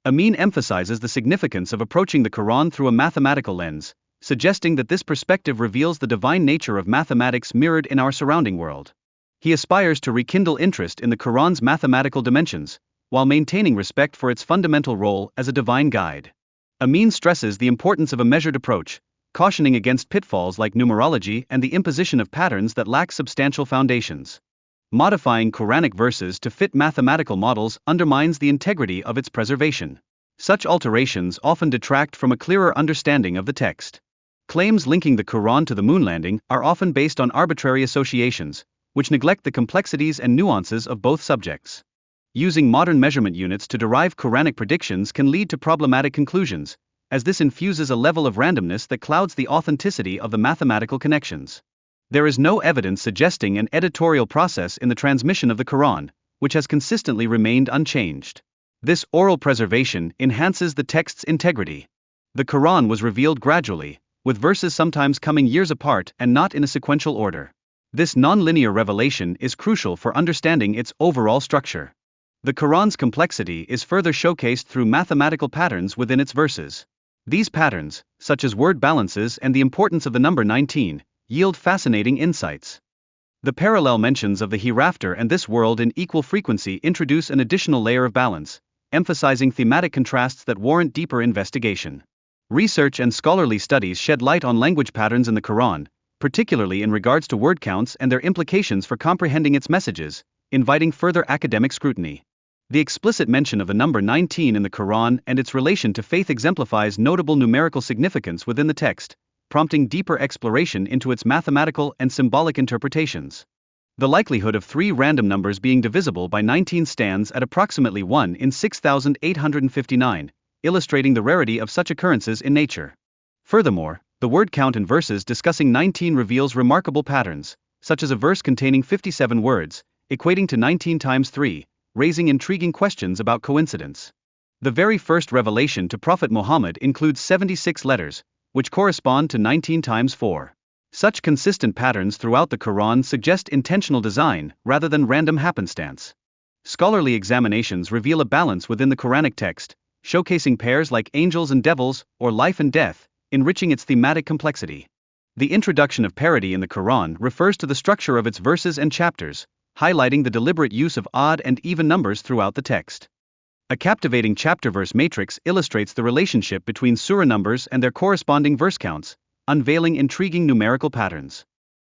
Amin emphasizes the significance of approaching the Qur'an through a mathematical lens, suggesting that this perspective reveals the divine nature of mathematics mirrored in our surrounding world. He aspires to rekindle interest in the Qur'an's mathematical dimensions, while maintaining respect for its fundamental role as a divine guide. Amin stresses the importance of a measured approach, cautioning against pitfalls like numerology and the imposition of patterns that lack substantial foundations. Modifying Quranic verses to fit mathematical models undermines the integrity of its preservation. Such alterations often detract from a clearer understanding of the text. Claims linking the Quran to the moon landing are often based on arbitrary associations, which neglect the complexities and nuances of both subjects. Using modern measurement units to derive Quranic predictions can lead to problematic conclusions, as this infuses a level of randomness that clouds the authenticity of the mathematical connections. There is no evidence suggesting an editorial process in the transmission of the Quran, which has consistently remained unchanged. This oral preservation enhances the text's integrity. The Quran was revealed gradually, with verses sometimes coming years apart and not in a sequential order. This non-linear revelation is crucial for understanding its overall structure. The Quran's complexity is further showcased through mathematical patterns within its verses. These patterns, such as word balances and the importance of the number 19, yield fascinating insights. The parallel mentions of the hereafter and this world in equal frequency introduce an additional layer of balance, emphasizing thematic contrasts that warrant deeper investigation. Research and scholarly studies shed light on language patterns in the Quran, particularly in regards to word counts and their implications for comprehending its messages, inviting further academic scrutiny. The explicit mention of the number 19 in the Quran and its relation to faith exemplifies notable numerical significance within the text, prompting deeper exploration into its mathematical and symbolic interpretations. The likelihood of three random numbers being divisible by 19 stands at approximately 1 in 6,859, illustrating the rarity of such occurrences in nature. Furthermore, the word count in verses discussing 19 reveals remarkable patterns, such as a verse containing 57 words, equating to 19 times 3, raising intriguing questions about coincidence. The very first revelation to Prophet Muhammad includes 76 letters, which correspond to 19 times 4. Such consistent patterns throughout the Quran suggest intentional design rather than random happenstance. Scholarly examinations reveal a balance within the Quranic text, showcasing pairs like angels and devils or life and death, enriching its thematic complexity. The introduction of parity in the Quran refers to the structure of its verses and chapters, highlighting the deliberate use of odd and even numbers throughout the text. A captivating chapter-verse matrix illustrates the relationship between surah numbers and their corresponding verse counts, unveiling intriguing numerical patterns.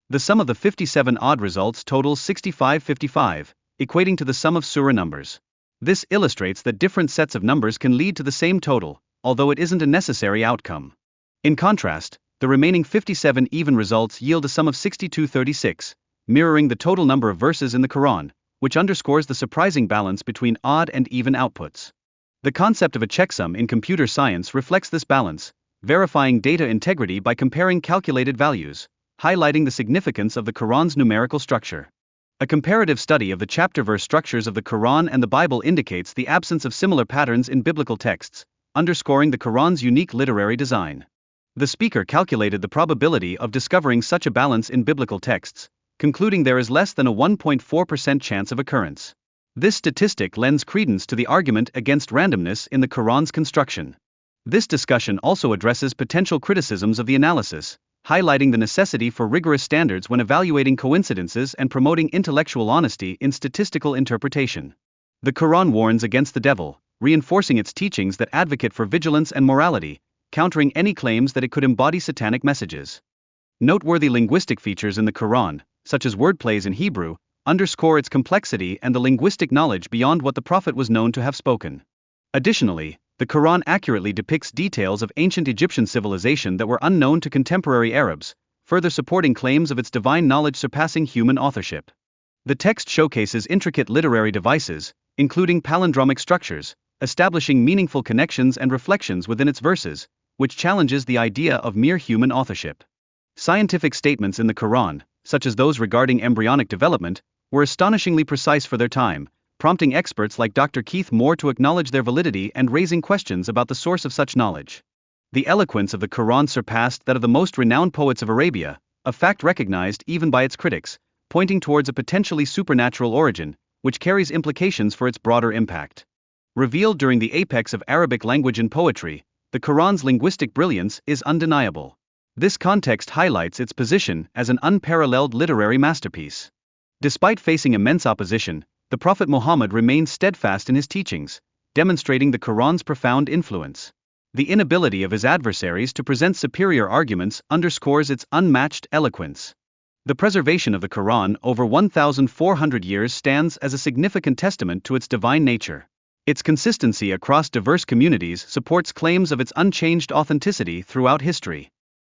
The sum of the 57 odd results totals 6555, equating to the sum of surah numbers. This illustrates that different sets of numbers can lead to the same total, although it isn't a necessary outcome. In contrast, the remaining 57 even results yield a sum of 6236, mirroring the total number of verses in the Quran, which underscores the surprising balance between odd and even outputs. The concept of a checksum in computer science reflects this balance, verifying data integrity by comparing calculated values, highlighting the significance of the Quran's numerical structure. A comparative study of the chapter-verse structures of the Quran and the Bible indicates the absence of similar patterns in biblical texts, underscoring the Quran's unique literary design. The speaker calculated the probability of discovering such a balance in biblical texts, concluding there is less than a 1.4% chance of occurrence. This statistic lends credence to the argument against randomness in the Quran's construction. This discussion also addresses potential criticisms of the analysis, highlighting the necessity for rigorous standards when evaluating coincidences and promoting intellectual honesty in statistical interpretation. The Quran warns against the devil, reinforcing its teachings that advocate for vigilance and morality, countering any claims that it could embody satanic messages. Noteworthy linguistic features in the Quran, such as wordplays in Hebrew, underscore its complexity and the linguistic knowledge beyond what the Prophet was known to have spoken. Additionally, the Quran accurately depicts details of ancient Egyptian civilization that were unknown to contemporary Arabs, further supporting claims of its divine knowledge surpassing human authorship. The text showcases intricate literary devices, including palindromic structures, establishing meaningful connections and reflections within its verses, which challenges the idea of mere human authorship. Scientific statements in the Quran, such as those regarding embryonic development, were astonishingly precise for their time, prompting experts like Dr. Keith Moore to acknowledge their validity and raising questions about the source of such knowledge. The eloquence of the Quran surpassed that of the most renowned poets of Arabia, a fact recognized even by its critics, pointing towards a potentially supernatural origin, which carries implications for its broader impact. Revealed during the apex of Arabic language and poetry, the Quran's linguistic brilliance is undeniable. This context highlights its position as an unparalleled literary masterpiece. Despite facing immense opposition, the Prophet Muhammad remained steadfast in his teachings, demonstrating the Quran's profound influence. The inability of his adversaries to present superior arguments underscores its unmatched eloquence. The preservation of the Quran over 1,400 years stands as a significant testament to its divine nature. Its consistency across diverse communities supports claims of its unchanged authenticity throughout history.